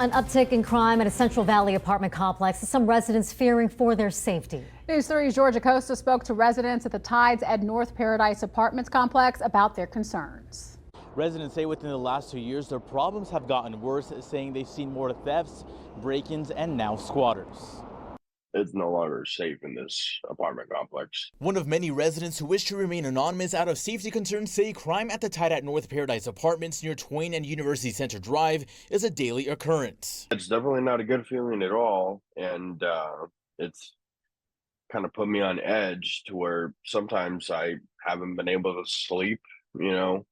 An uptick in crime at a Central Valley apartment complex. Some residents fearing for their safety. News 3's Georgia Costa spoke to residents at the Tides at North Paradise Apartments complex about their concerns. Residents say within the last 2 years, their problems have gotten worse, saying they've seen more thefts, break-ins, and now squatters. It's no longer safe in this apartment complex. One of many residents who wish to remain anonymous out of safety concerns say crime at the Tide at North Paradise Apartments near Twain and University Center Drive is a daily occurrence. It's definitely not a good feeling at all, and it's kind of put me on edge to where sometimes I haven't been able to sleep,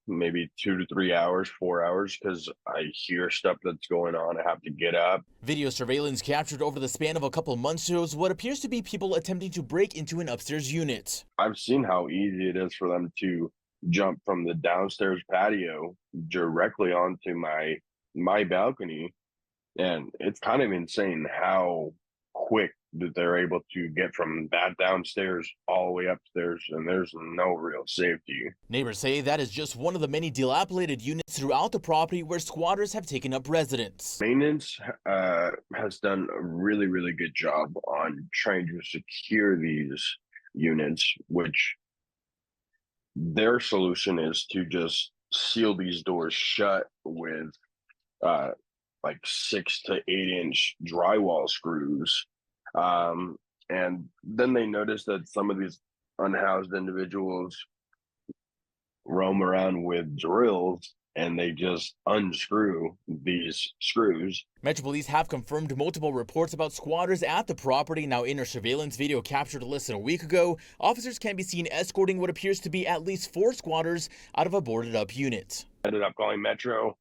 maybe 2 to 3 hours, 4 hours, because I hear stuff that's going on. I have to get up. Video surveillance captured over the span of a couple months shows what appears to be people attempting to break into an upstairs unit. I've seen how easy it is for them to jump from the downstairs patio directly onto my balcony, and it's kind of insane how quick that they're able to get from that downstairs all the way upstairs, and there's no real safety. Neighbors say that is just one of the many dilapidated units throughout the property where squatters have taken up residence. Maintenance has done a really, really good job on trying to secure these units, which their solution is to just seal these doors shut with like 6 to 8 inch drywall screws. And then they noticed that some of these unhoused individuals roam around with drills and they just unscrew these screws. Metro Police have confirmed multiple reports about squatters at the property. Now, in a surveillance video captured less than a week ago, officers can be seen escorting what appears to be at least 4 squatters out of a boarded up unit. I ended up calling Metro,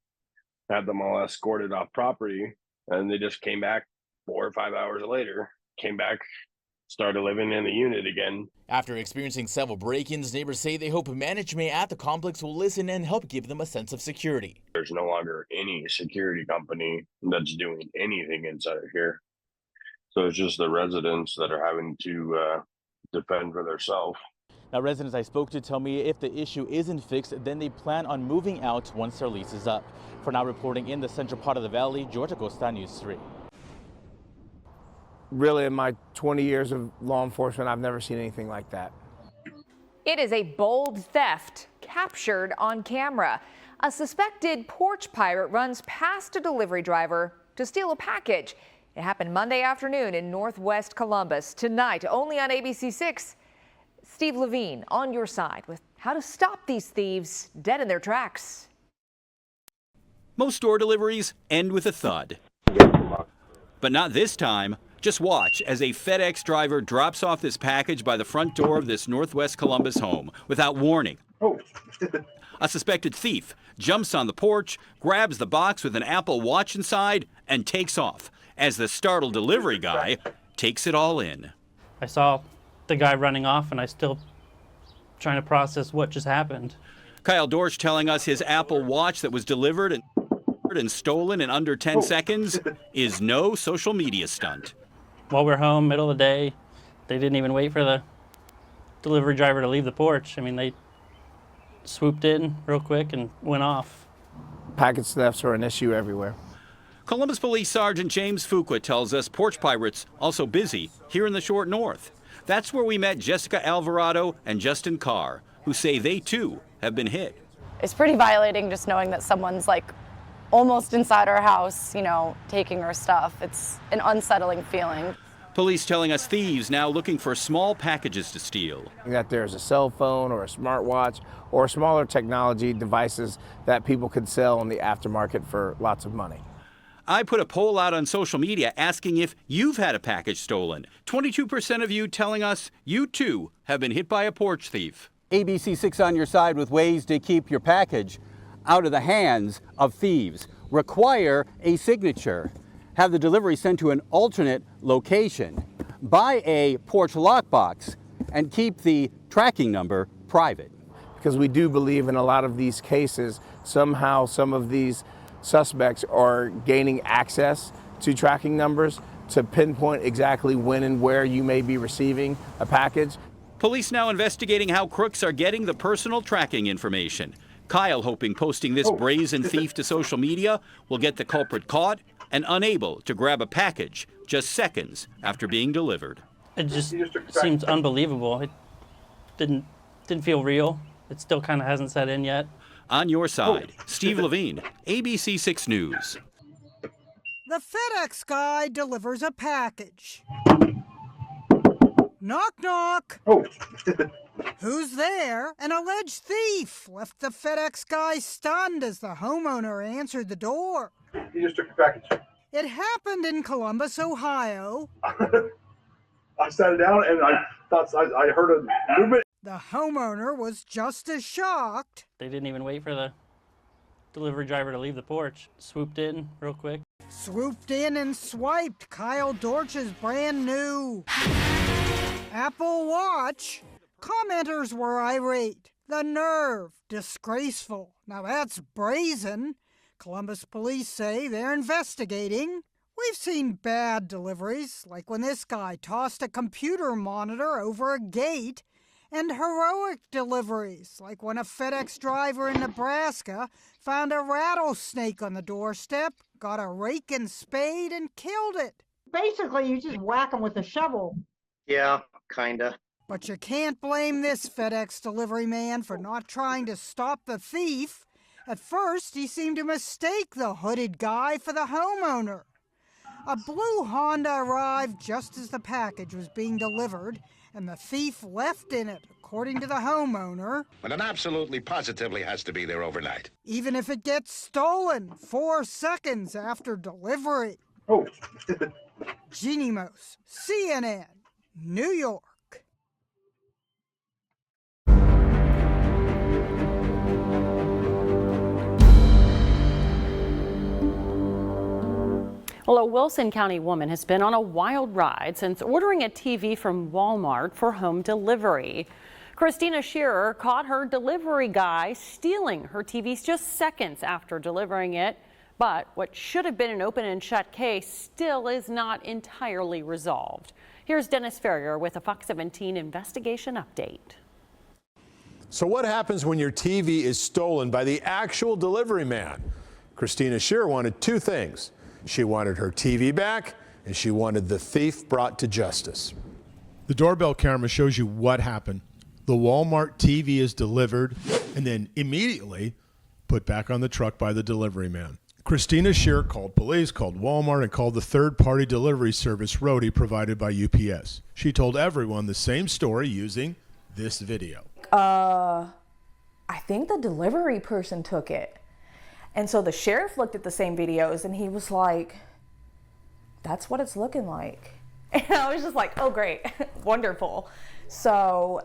had them all escorted off property, and they just came back 4 or 5 hours later. Came back, started living in the unit again. After experiencing several break-ins, neighbors say they hope management at the complex will listen and help give them a sense of security. There's no longer any security company that's doing anything inside of here. So it's just the residents that are having to defend for themselves. Now, residents I spoke to tell me if the issue isn't fixed, then they plan on moving out once their lease is up. For now, reporting in the central part of the valley, Georgia Costa, News 3. Really, in my 20 years of law enforcement, I've never seen anything like that. It is a bold theft captured on camera. A suspected porch pirate runs past a delivery driver to steal a package. It happened Monday afternoon in northwest Columbus. Tonight, only on ABC 6, Steve Levine on your side with how to stop these thieves dead in their tracks. Most door deliveries end with a thud. But not this time. Just watch as a FedEx driver drops off this package by the front door of this northwest Columbus home without warning. A suspected thief jumps on the porch, grabs the box with an Apple Watch inside, and takes off as the startled delivery guy takes it all in. I saw the guy running off, and I still trying to process what just happened. Kyle Dorsch telling us his Apple Watch that was delivered and stolen in under 10 seconds is no social media stunt. While we're home, middle of the day, they didn't even wait for the delivery driver to leave the porch. I mean, they swooped in real quick and went off. Package thefts are an issue everywhere. Columbus Police Sergeant James Fuqua tells us porch pirates also busy here in the short north. That's where we met Jessica Alvarado and Justin Carr, who say they too have been hit. It's pretty violating just knowing that someone's like almost inside our house, taking our stuff. It's an unsettling feeling. Police telling us thieves now looking for small packages to steal. That there's a cell phone or a smartwatch or smaller technology devices that people could sell on the aftermarket for lots of money. I put a poll out on social media asking if you've had a package stolen. 22% of you telling us you too have been hit by a porch thief. ABC 6 on your side with ways to keep your package out of the hands of thieves. Require a signature. Have the delivery sent to an alternate location. Buy a porch lockbox and keep the tracking number private. Because we do believe in a lot of these cases, somehow some of these suspects are gaining access to tracking numbers to pinpoint exactly when and where you may be receiving a package. Police now investigating how crooks are getting the personal tracking information. Kyle hoping posting this brazen thief to social media will get the culprit caught and unable to grab a package just seconds after being delivered. It just seems unbelievable. It didn't feel real. It still kind of hasn't set in yet. On your side, Steve Levine, ABC 6 News. The FedEx guy delivers a package. Knock, knock. Oh. Who's there? An alleged thief left the FedEx guy stunned as the homeowner answered the door. He just took the package. It happened in Columbus, Ohio. I sat down and I thought I heard a movement. The homeowner was just as shocked. They didn't even wait for the delivery driver to leave the porch. Swooped in real quick. Swooped in and swiped Kyle Dortch's brand new Apple Watch. Commenters were irate. The nerve. Disgraceful. Now that's brazen. Columbus police say they're investigating. We've seen bad deliveries, like when this guy tossed a computer monitor over a gate, and heroic deliveries, like when a FedEx driver in Nebraska found a rattlesnake on the doorstep, got a rake and spade, and killed it. Basically, you just whack them with a shovel. Yeah, kinda. But you can't blame this FedEx delivery man for not trying to stop the thief. At first, he seemed to mistake the hooded guy for the homeowner. A blue Honda arrived just as the package was being delivered, and the thief left in it, according to the homeowner. But it absolutely positively has to be there overnight. Even if it gets stolen 4 seconds after delivery. Oh. Jeannie Mose, CNN, New York. Well, a Wilson County woman has been on a wild ride since ordering a TV from Walmart for home delivery. Christina Shearer caught her delivery guy stealing her TVs just seconds after delivering it. But what should have been an open and shut case still is not entirely resolved. Here's Dennis Ferrier with a Fox 17 investigation update. So what happens when your TV is stolen by the actual delivery man? Christina Shearer wanted 2 things. She wanted her TV back, and she wanted the thief brought to justice. The doorbell camera shows you what happened. The Walmart TV is delivered and then immediately put back on the truck by the delivery man. Christina Shearer called police, called Walmart, and called the third-party delivery service Roadie provided by UPS. She told everyone the same story using this video. I think the delivery person took it. And so the sheriff looked at the same videos and he was like, that's what it's looking like. And I was just like, oh, great, wonderful. So,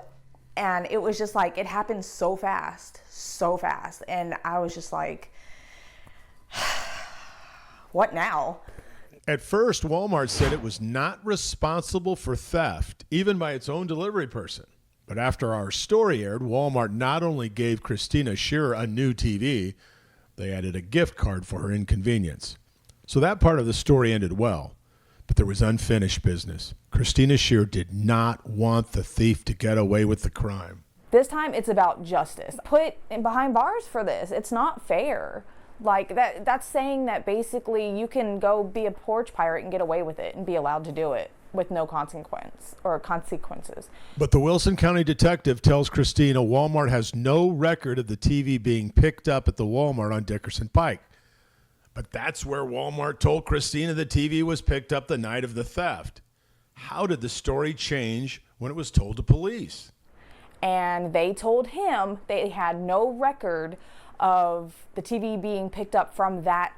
and it was just like, it happened so fast. And I was just like, what now? At first, Walmart said it was not responsible for theft, even by its own delivery person. But after our story aired, Walmart not only gave Christina Shearer a new TV, they added a gift card for her inconvenience. So that part of the story ended well, but there was unfinished business. Christina Shearer did not want the thief to get away with the crime. This time it's about justice. Put in behind bars for this. It's not fair. Like that's saying that basically you can go be a porch pirate and get away with it and be allowed to do it with no consequences. But the Wilson County detective tells Christina Walmart has no record of the TV being picked up at the Walmart on Dickerson Pike. But that's where Walmart told Christina the TV was picked up the night of the theft. How did the story change when it was told to police? And they told him they had no record of the TV being picked up from that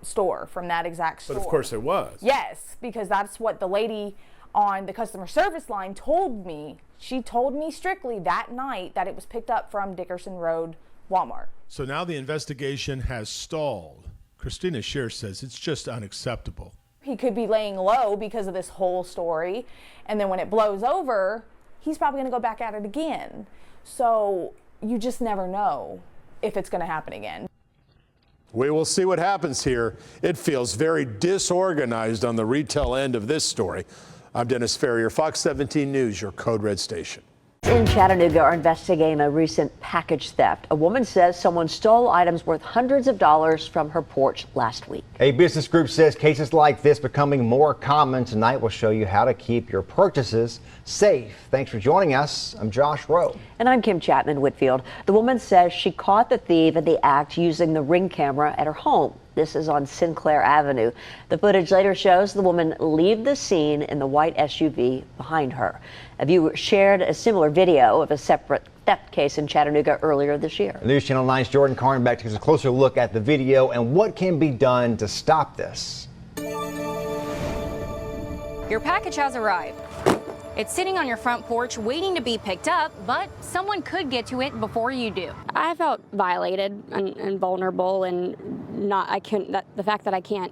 store, from that exact store. But of course it was. Yes, because that's what the lady on the customer service line told me. She told me strictly that night that it was picked up from Dickerson Road Walmart. So now the investigation has stalled. Christina Shearer says it's just unacceptable. He could be laying low because of this whole story, and then when it blows over, he's probably going to go back at it again. So you just never know if it's going to happen again. We will see what happens here. It feels very disorganized on the retail end of this story. I'm Dennis Ferrier, Fox 17 News, your Code Red station. In Chattanooga are investigating a recent package theft. A woman says someone stole items worth hundreds of dollars from her porch last week. A business group says cases like this becoming more common. Tonight we'll show you how to keep your purchases safe. Thanks for joining us. I'm Josh Rowe. And I'm Kim Chapman-Whitfield. The woman says she caught the thief in the act using the Ring camera at her home. This is on Sinclair Avenue. The footage later shows the woman leave the scene in the white SUV behind her. A viewer shared a similar video of a separate theft case in Chattanooga earlier this year. News Channel 9's Jordan Carnback takes a closer look at the video and what can be done to stop this. Your package has arrived. It's sitting on your front porch waiting to be picked up, but someone could get to it before you do. I felt violated and vulnerable, and the fact that I can't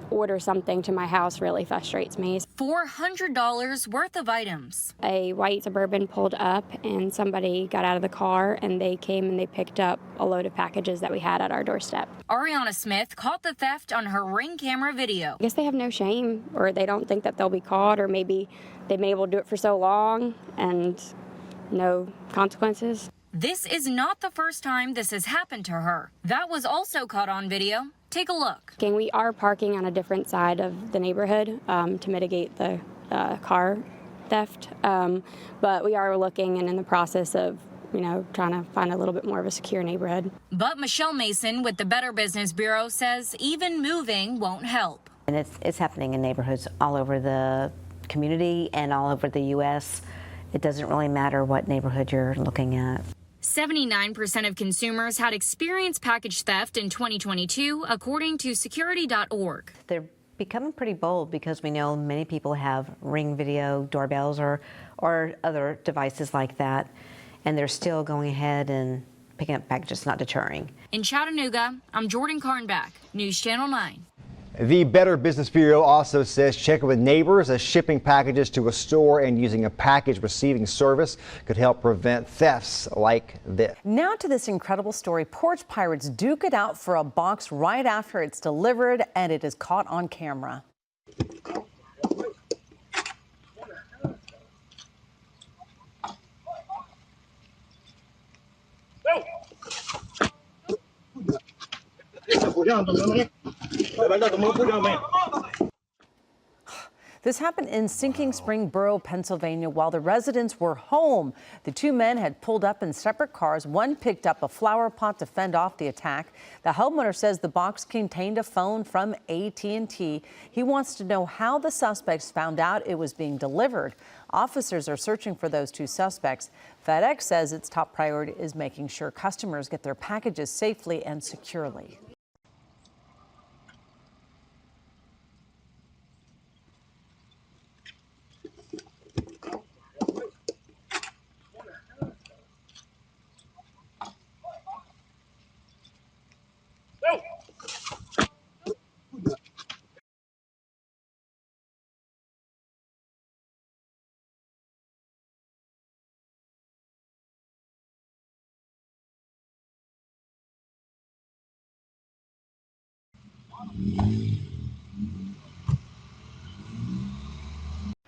order something to my house really frustrates me. $400 worth of items. A white Suburban pulled up and somebody got out of the car and they came and they picked up a load of packages that we had at our doorstep. Ariana Smith caught the theft on her Ring camera video. I guess they have no shame, or they don't think that they'll be caught, or maybe they've been able to do it for so long and no consequences. This is not the first time this has happened to her. That was also caught on video. Take a look. We are parking on a different side of the neighborhood to mitigate the car theft, but we are looking and in the process of trying to find a little bit more of a secure neighborhood. But Michelle Mason with the Better Business Bureau says even moving won't help. And it's happening in neighborhoods all over the community and all over the U.S. It doesn't really matter what neighborhood you're looking at. 79% of consumers had experienced package theft in 2022, according to security.org. They're becoming pretty bold because we know many people have Ring video doorbells or other devices like that, and they're still going ahead and picking up packages, not deterring. In Chattanooga, I'm Jordan Carnback, News Channel 9. The Better Business Bureau also says checking with neighbors as shipping packages to a store and using a package receiving service could help prevent thefts like this. Now to this incredible story. Porch pirates duke it out for a box right after it's delivered, and it is caught on camera. This happened in Sinking Spring Borough, Pennsylvania, while the residents were home. The two men had pulled up in separate cars. One picked up a flower pot to fend off the attack. The homeowner says the box contained a phone from AT&T. He wants to know how the suspects found out it was being delivered. Officers are searching for those two suspects. FedEx says its top priority is making sure customers get their packages safely and securely.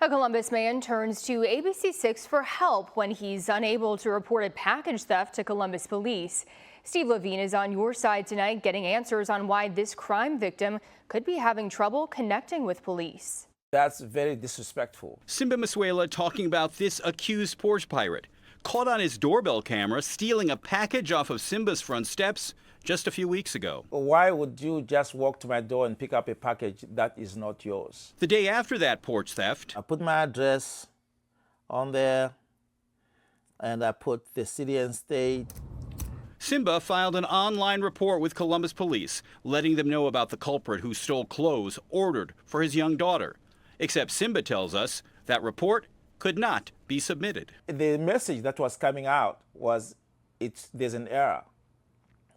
A Columbus man turns to ABC6 for help when he's unable to report a package theft to Columbus police. Steve Levine is on your side tonight, getting answers on why this crime victim could be having trouble connecting with police. That's very disrespectful. Simba Masuela talking about this accused porch pirate, caught on his doorbell camera stealing a package off of Simba's front steps just a few weeks ago. Why would you just walk to my door and pick up a package that is not yours? The day after that porch theft, I put my address on there and I put the city and state. Simba filed an online report with Columbus police, letting them know about the culprit who stole clothes ordered for his young daughter. Except Simba tells us that report could not be submitted. The message that was coming out was there's an error.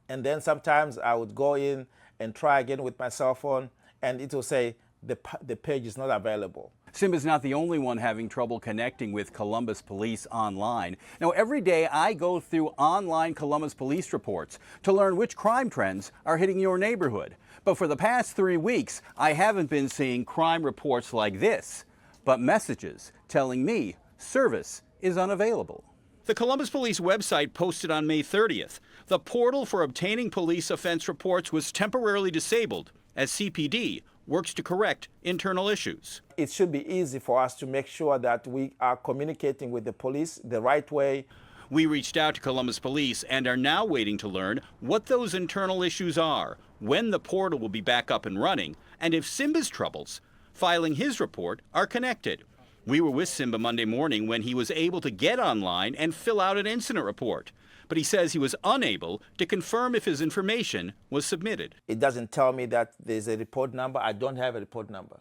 And then sometimes I would go in and try again with my cell phone, and it will say the page is not available. Simba's not the only one having trouble connecting with Columbus police online. Now, every day I go through online Columbus police reports to learn which crime trends are hitting your neighborhood. But for the past 3 weeks, I haven't been seeing crime reports like this, but messages telling me service is unavailable. The Columbus Police website posted on May 30th. The portal for obtaining police offense reports was temporarily disabled as CPD works to correct internal issues. It should be easy for us to make sure that we are communicating with the police the right way. We reached out to Columbus Police and are now waiting to learn what those internal issues are, when the portal will be back up and running, and if Simba's troubles filing his report are connected. We were with Simba Monday morning when he was able to get online and fill out an incident report. But he says he was unable to confirm if his information was submitted. It doesn't tell me that there's a report number. I don't have a report number.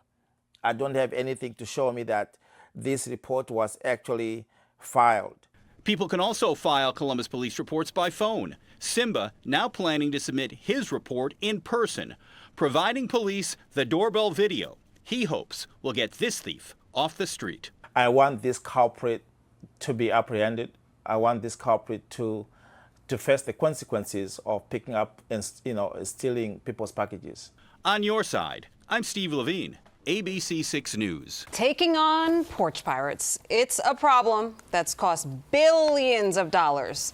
I don't have anything to show me that this report was actually filed. People can also file Columbus Police reports by phone. Simba now planning to submit his report in person, providing police the doorbell video he hopes will get this thief off the street. I want this culprit to be apprehended. I want this culprit to face the consequences of picking up and stealing people's packages. On your side, I'm Steve Levine, ABC 6 News. Taking on porch pirates. It's a problem that's cost billions of dollars.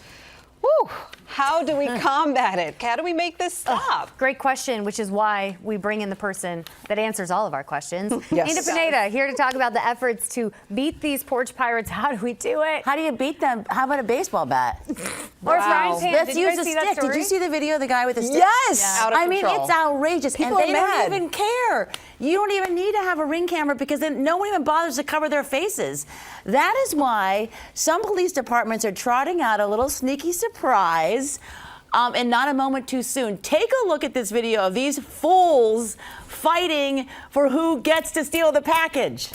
Whew. How do we combat it? How do we make this stop? Great question, which is why we bring in the person that answers all of our questions. Yes. Nina Pineda, here to talk about the efforts to beat these porch pirates. How do we do it? How do you beat them? How about a baseball bat? Or frying pan. Let's use a stick. Did you see the video of the guy with the stick? Yes! Yeah. Out of I mean, control. it's outrageous. People and they are mad. don't even care. You don't even need to have a Ring camera because then no one even bothers to cover their faces. That is why some police departments are trotting out a little sneaky surprise and not a moment too soon. Take a look at this video of these fools fighting for who gets to steal the package.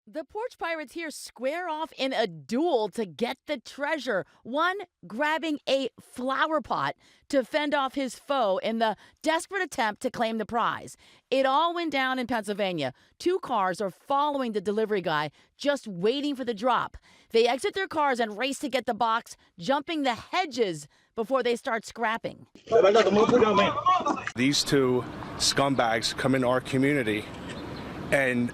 The porch pirates here square off in a duel to get the treasure. One grabbing a flower pot to fend off his foe in the desperate attempt to claim the prize. It all went down in Pennsylvania. Two cars are following the delivery guy, just waiting for the drop. They exit their cars and race to get the box, jumping the hedges before they start scrapping. These two scumbags come in our community and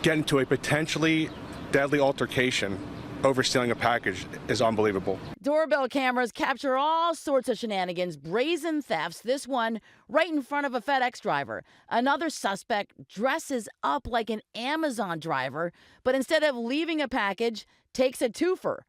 get into a potentially deadly altercation over stealing a package is unbelievable. Doorbell cameras capture all sorts of shenanigans, brazen thefts, this one right in front of a FedEx driver. Another suspect dresses up like an Amazon driver, but instead of leaving a package, takes a twofer.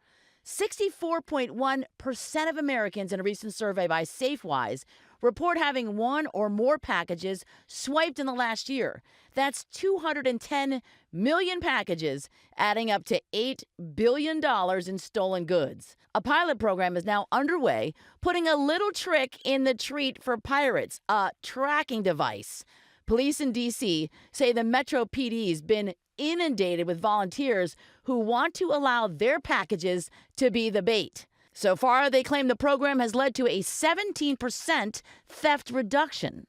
64.1% of Americans in a recent survey by Safewise report having one or more packages swiped in the last year. That's 210 million packages, adding up to $8 billion in stolen goods. A pilot program is now underway, putting a little trick in the treat for pirates, a tracking device. Police in D.C. say the Metro PD's been inundated with volunteers who want to allow their packages to be the bait. So far, they claim the program has led to a 17% theft reduction.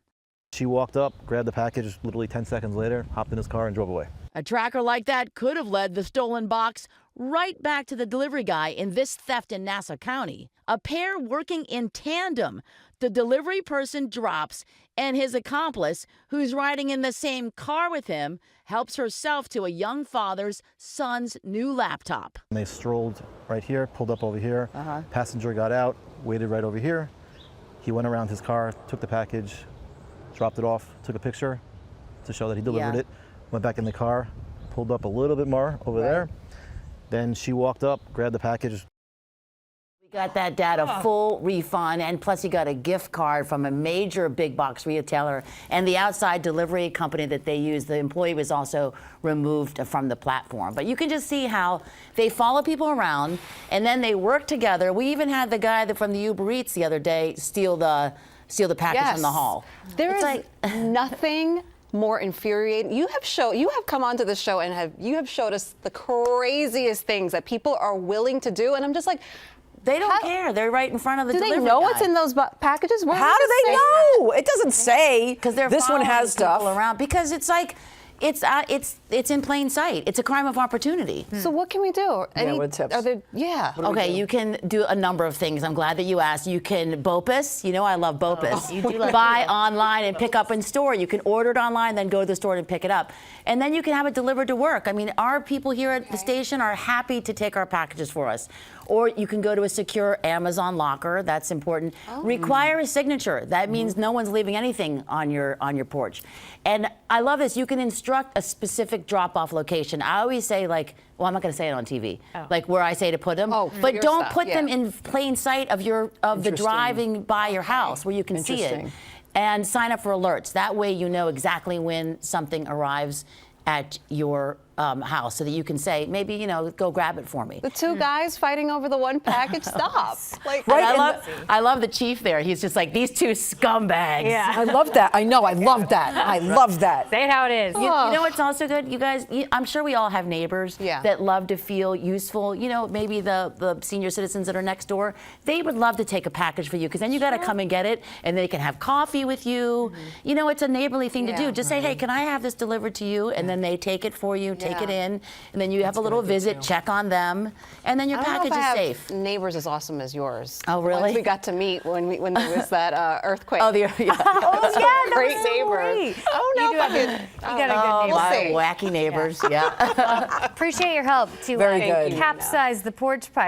She walked up, grabbed the package, literally 10 seconds later, hopped in his car and drove away. A tracker like that could have led the stolen box right back to the delivery guy in this theft in Nassau County. A pair working in tandem. The delivery person drops, and his accomplice, who's riding in the same car with him, helps herself to a young father's son's new laptop. They strolled right here, pulled up over here. Passenger got out, waited right over here. He went around his car, took the package, dropped it off, took a picture to show that he delivered it, went back in the car, pulled up a little bit more over there. Then she walked up, grabbed the package. We got that dad a full refund, and plus he got a gift card from a major big box retailer, and the outside delivery company that they use, the employee was also removed from the platform. But you can just see how they follow people around and then they work together. We even had the guy from the Uber Eats the other day steal the package from the hall. There is nothing more infuriating. You have come onto the show and you have showed us the craziest things that people are willing to do, and I'm just like, they don't care. They're right in front of the delivery Do they know guy. what's in those packages? How do they know? It doesn't say. Because this one has stuff around. Because it's like, it's it's in plain sight. It's a crime of opportunity. So what can we do? what tips? Are there, yeah. Okay, you can do a number of things. I'm glad that you asked. You can BOPUS. You know I love BOPUS. You do like Buy online and pick up in store. You can order it online, then go to the store and pick it up. And then you can have it delivered to work. I mean, our people here at the station are happy to take our packages for us. Or you can go to a secure Amazon locker. That's important. Require a signature. That means no one's leaving anything on your porch. And I love this. You can instruct a specific drop-off location. I always say, like, well, I'm not going to say it on TV, like where I say to put them. But your don't stuff, put them in plain sight of the driving by your house where you can see it. And sign up for alerts. That way you know exactly when something arrives at your house, so that you can say, maybe, you know, go grab it for me. The two guys fighting over the one package, stop. Like, I love the chief there. He's just like, these two scumbags. Yeah. I love that. I know. I love that. I love that. Say it how it is. You know what's also good? You guys, I'm sure we all have neighbors that love to feel useful. You know, maybe the senior citizens that are next door, they would love to take a package for you, because then you got to come and get it, and they can have coffee with you. You know, it's a neighborly thing to do. Just say, hey, can I have this delivered to you? And then they take it for you, take it in, and then you have a little visit, check on them, and then your package is safe. Neighbors as awesome as yours. Oh, really? Ones we got to meet when there was that earthquake. Oh, great neighbors. Oh no, you got a good neighbor. Wacky neighbors. Yeah. Appreciate your help to Very good. capsize the porch pirate.